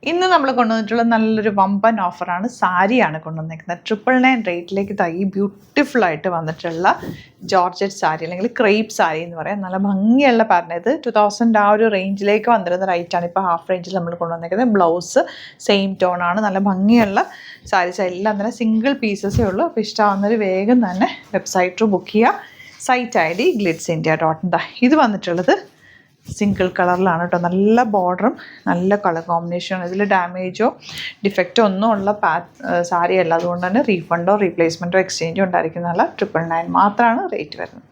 ഇന്ന് നമ്മൾ കൊണ്ടുവന്നിട്ടുള്ള നല്ലൊരു വമ്പൻ ഓഫറാണ്. സാരിയാണ് കൊണ്ടുവന്നിരിക്കുന്നത്. 999 റേറ്റിലേക്ക് ഈ ബ്യൂട്ടിഫുൾ ആയിട്ട് വന്നിട്ടുള്ള ജോർജറ്റ് സാരി അല്ലെങ്കിൽ ക്രേപ്പ് സാരി എന്ന് പറയാം. നല്ല ഭംഗിയുള്ള പാറ്റേൺ. ഇത് 2000 ആ ഒരു റേഞ്ചിലേക്ക് വന്നിരുന്ന റേറ്റാണ് ഇപ്പോൾ ഹാഫ് റേഞ്ചിൽ നമ്മൾ കൊണ്ടുവന്നിരിക്കുന്നത്. ബ്ലൗസ് സെയിം ടോൺ ആണ്. നല്ല ഭംഗിയുള്ള സാരീസ് എല്ലാം തന്നെ സിംഗിൾ പീസസേ ഉള്ളൂ. അപ്പോൾ ഇഷ്ടമാവുന്നൊരു വേഗം തന്നെ വെബ്സൈറ്റ് ബുക്ക് ചെയ്യുക. Site ID glitzindia.in. ഇത് വന്നിട്ടുള്ളത് സിംഗിൾ കളറിലാണ് കേട്ടോ. നല്ല ബോർഡറും നല്ല കളർ കോമ്പിനേഷനും. ഇതിൽ ഡാമേജോ ഡിഫക്റ്റോ ഒന്നും ഉള്ള സാരി അല്ല. അതുകൊണ്ട് തന്നെ റീഫണ്ടോ റീപ്ലേസ്മെൻറ്റോ എക്സ്ചേഞ്ചോ ഉണ്ടായിരിക്കുന്നതല്ല. 999 മാത്രമാണ് റേറ്റ് വരുന്നത്.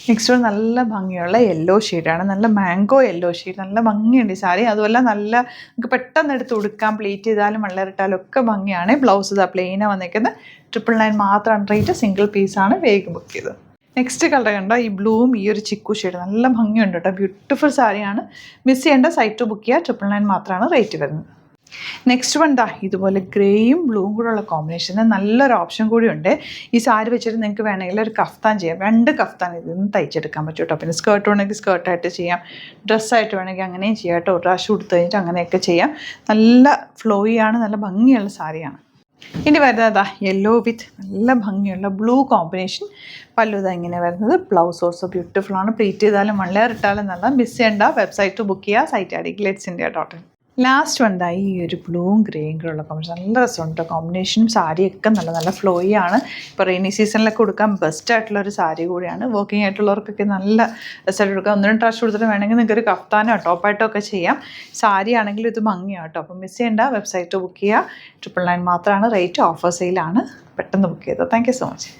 നെക്സ്റ്റ് നല്ല ഭംഗിയുള്ള യെല്ലോ ഷെയ്ഡാണ്. നല്ല മാംഗോ യെല്ലോ ഷെയ്ഡ്. നല്ല ഭംഗിയുണ്ട് ഈ സാരി. അതുപോലെ നല്ല നമുക്ക് പെട്ടെന്ന് എടുത്ത് ഉടുക്കാം. പ്ലേറ്റ് ചെയ്താലും വെള്ളരിട്ടാലും ഒക്കെ ഭംഗിയാണ്. ബ്ലൗസ് ഇതാ പ്ലെയിനാണ് വന്നിരിക്കുന്നത്. 999 മാത്രമാണ് റേറ്റ്. സിംഗിൾ പീസാണ്. വേഗം ബുക്ക് ചെയ്തത്. നെക്സ്റ്റ് കളർ കണ്ട ഈ ബ്ലൂവും ഈ ഒരു ചിക്കു ഷെയ്ഡ് നല്ല ഭംഗിയുണ്ട് കേട്ടോ. ബ്യൂട്ടിഫുൾ സാരിയാണ്. മിസ് ചെയ്യേണ്ട. സൈറ്റ് ബുക്ക് ചെയ്യുക. 999 മാത്രമാണ് റേറ്റ് വരുന്നത്. നെക്സ്റ്റ് വൺ ഇതുപോലെ ഗ്രേയും ബ്ലൂവും കൂടെ ഉള്ള കോമ്പിനേഷന് നല്ലൊരു ഓപ്ഷൻ കൂടിയുണ്ട്. ഈ സാരി വെച്ചിട്ട് നിങ്ങൾക്ക് വേണമെങ്കിൽ ഒരു കഫ്താൻ ചെയ്യാം. 2 കഫ്താൻ ഇതിൽ തയ്ച്ചെടുക്കാൻ പറ്റും കേട്ടോ. പിന്നെ സ്കേർട്ട് വേണമെങ്കിൽ സ്കേർട്ടായിട്ട് ചെയ്യാം. ഡ്രസ്സായിട്ട് വേണമെങ്കിൽ അങ്ങനെയും ചെയ്യാം കേട്ടോ. ഒരു പ്രാവശ്യം കൊടുത്തു കഴിഞ്ഞിട്ട് അങ്ങനെയൊക്കെ ചെയ്യാം. നല്ല ഫ്ലോയിയാണ്. നല്ല ഭംഗിയുള്ള സാരിയാണ്. ഇനി വരുന്നത് യെല്ലോ വിത്ത് നല്ല ഭംഗിയുള്ള ബ്ലൂ കോമ്പിനേഷൻ. പല്ലു ഇങ്ങനെ വരുന്നത്. ബ്ലൗസ് ഓൾസോ ബ്യൂട്ടിഫുൾ ആണ്. പ്ലീറ്റ് ചെയ്താലും ഇട്ടാലും നല്ല. മിസ് ചെയ്യേണ്ട. വെബ്സൈറ്റ് ബുക്ക് ചെയ്യുക. Site ID glitzindia.in. Last one ഈ ഒരു ബ്ലൂവും ഗ്രേയും കൂടെ ഉള്ള കോമ്പിനേഷൻ. നല്ല രസമുണ്ട് കോമ്പിനേഷനും. സാരിയൊക്കെ നല്ല നല്ല ഫ്ലോയി ആണ്. ഇപ്പോൾ റെയിനി സീസണിലൊക്കെ കൊടുക്കാൻ ബെസ്റ്റ് ആയിട്ടുള്ള ഒരു സാരി കൂടിയാണ്. വർക്കിംഗ് ആയിട്ടുള്ളവർക്കൊക്കെ നല്ല രസമായിട്ട് കൊടുക്കാം. 1-2 പ്രാവശ്യം കൊടുത്തിട്ട് വേണമെങ്കിൽ നിങ്ങൾക്ക് ഒരു കഫ്താനോ ടോപ്പായിട്ടോ ഒക്കെ ചെയ്യാം. സാരി ആണെങ്കിലും ഇത് ഭംഗിയാണ് കേട്ടോ. അപ്പോൾ മിസ് ചെയ്യേണ്ട. വെബ്സൈറ്റ് ബുക്ക് ചെയ്യുക. 999 മാത്രമാണ് റേറ്റ്. ഓഫർ സെയിലാണ്. പെട്ടെന്ന് ബുക്ക് ചെയ്തോ. Thank you so much.